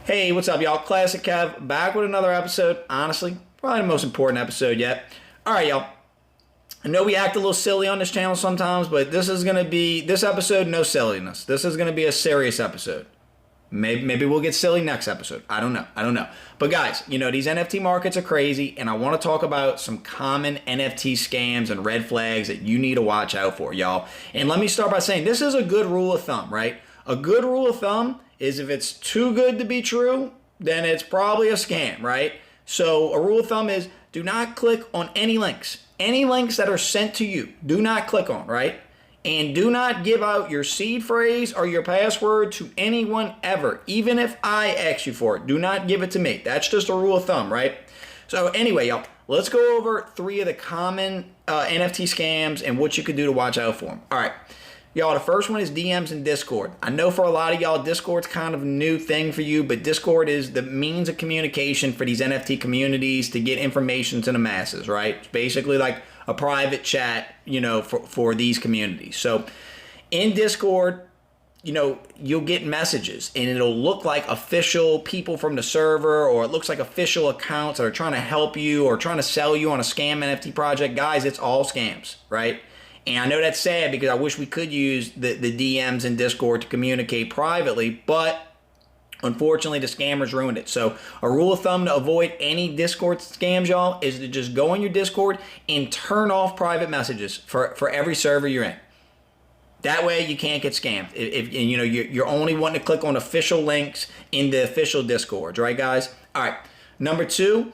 Hey, what's up, y'all? Classic Kev back with another episode. Honestly, probably the most important episode yet. All right, y'all. I know we act a little silly on this channel sometimes, but this episode, no silliness. This is going to be a serious episode. Maybe we'll get silly next episode. I don't know. But guys, these NFT markets are crazy, and I want to talk about some common NFT scams and red flags that you need to watch out for, y'all. And let me start by saying this is a good rule of thumb, right? A good rule of thumb is if it's too good to be true, then it's probably a scam, right? So a rule of thumb is do not click on any links. Any links that are sent to you, do not click on, right? And do not give out your seed phrase or your password to anyone ever. Even if I ask you for it, do not give it to me. That's just a rule of thumb, right? So anyway, y'all, let's go over 3 of the common NFT scams and what you could do to watch out for them. All right. Y'all, the first one is DMs and Discord. I know for a lot of y'all, Discord's kind of a new thing for you, but Discord is the means of communication for these NFT communities to get information to the masses, right? It's basically like a private chat, for these communities. So in Discord, you'll get messages and it'll look like official people from the server, or it looks like official accounts that are trying to help you or trying to sell you on a scam NFT project. Guys, it's all scams, right? And I know that's sad because I wish we could use the DMs in Discord to communicate privately, but unfortunately the scammers ruined it. So a rule of thumb to avoid any Discord scams, y'all, is to just go on your Discord and turn off private messages for every server you're in. That way you can't get scammed. If you're only wanting to click on official links in the official Discords, right, guys? All right. Number 2.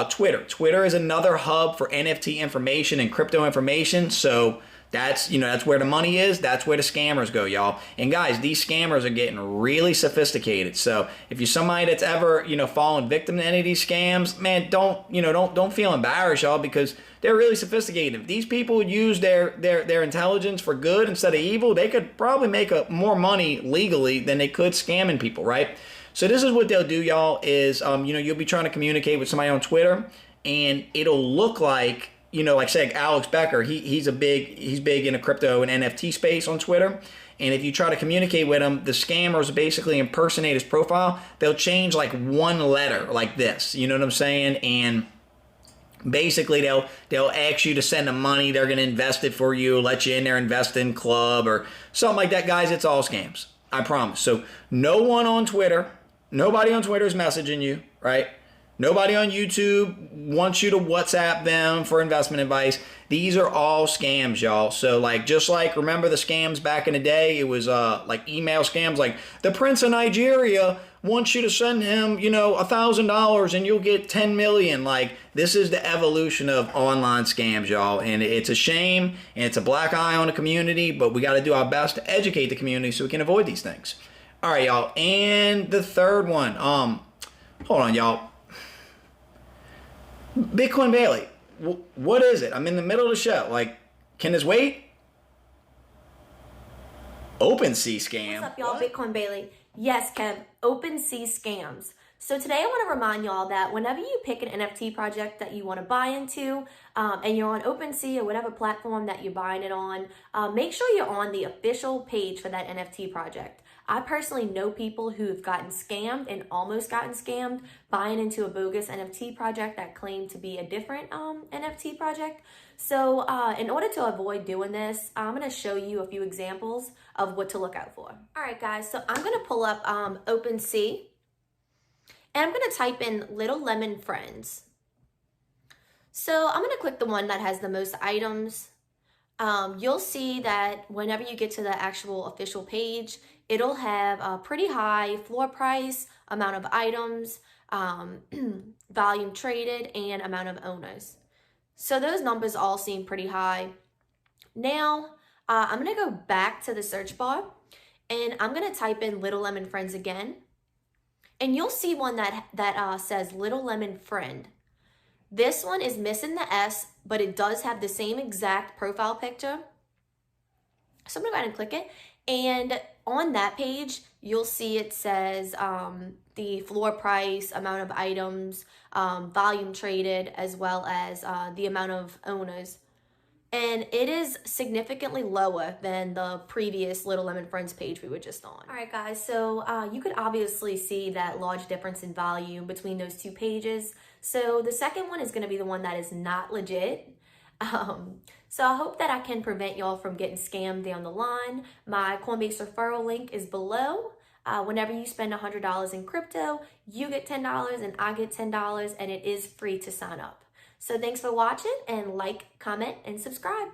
Twitter. Twitter is another hub for NFT information and crypto information. So that's where the money is. That's where the scammers go, y'all. And guys, these scammers are getting really sophisticated. So if you're somebody that's ever, fallen victim to any of these scams, man, don't feel embarrassed, y'all, because they're really sophisticated. If these people would use their intelligence for good instead of evil, they could probably make more money legally than they could scamming people, right? So this is what they'll do, y'all, is, you'll be trying to communicate with somebody on Twitter, and it'll look like, like say Alex Becker, he's big in a crypto and NFT space on Twitter. And if you try to communicate with him, the scammers basically impersonate his profile. They'll change like one letter like this, you know what I'm saying? And basically they'll ask you to send them money. They're going to invest it for you, let you in there, invest in club or something like that. Guys, it's all scams. I promise. So nobody on Twitter is messaging you, right? Nobody on YouTube wants you to WhatsApp them for investment advice. These are all scams, y'all. So remember the scams back in the day? It was like email scams, like the Prince of Nigeria wants you to send him, $1,000 and you'll get 10 million. Like, this is the evolution of online scams, y'all. And it's a shame and it's a black eye on the community, but we got to do our best to educate the community so we can avoid these things. All right, y'all. And the third one, hold on, y'all. Bitcoin Baili. What is it? I'm in the middle of the show. Like, can this wait? OpenSea scam. What's up, y'all? Bitcoin Baili. Yes, Kev. OpenSea scams. So today I want to remind y'all that whenever you pick an NFT project that you want to buy into, and you're on OpenSea or whatever platform that you're buying it on, make sure you're on the official page for that NFT project. I personally know people who've gotten scammed and almost gotten scammed buying into a bogus NFT project that claimed to be a different NFT project. So in order to avoid doing this, I'm going to show you a few examples of what to look out for. All right, guys, so I'm going to pull up OpenSea, and I'm going to type in Little Lemon Friends. So I'm going to click the one that has the most items. You'll see that whenever you get to the actual official page, it'll have a pretty high floor price, amount of items, volume traded, and amount of owners. So those numbers all seem pretty high. Now, I'm going to go back to the search bar, and I'm going to type in Little Lemon Friends again. And you'll see one that says Little Lemon Friend. This one is missing the S, but it does have the same exact profile picture. So I'm going to go ahead and click it. And on that page, you'll see it says the floor price, amount of items, volume traded, as well as the amount of owners. And it is significantly lower than the previous Little Lemon Friends page we were just on. All right, guys, so you could obviously see that large difference in value between those two pages. So the second one is going to be the one that is not legit. So I hope that I can prevent y'all from getting scammed down the line. My Coinbase referral link is below. Whenever you spend $100 in crypto, you get $10 and I get $10, and it is free to sign up. So thanks for watching, and like, comment, and subscribe.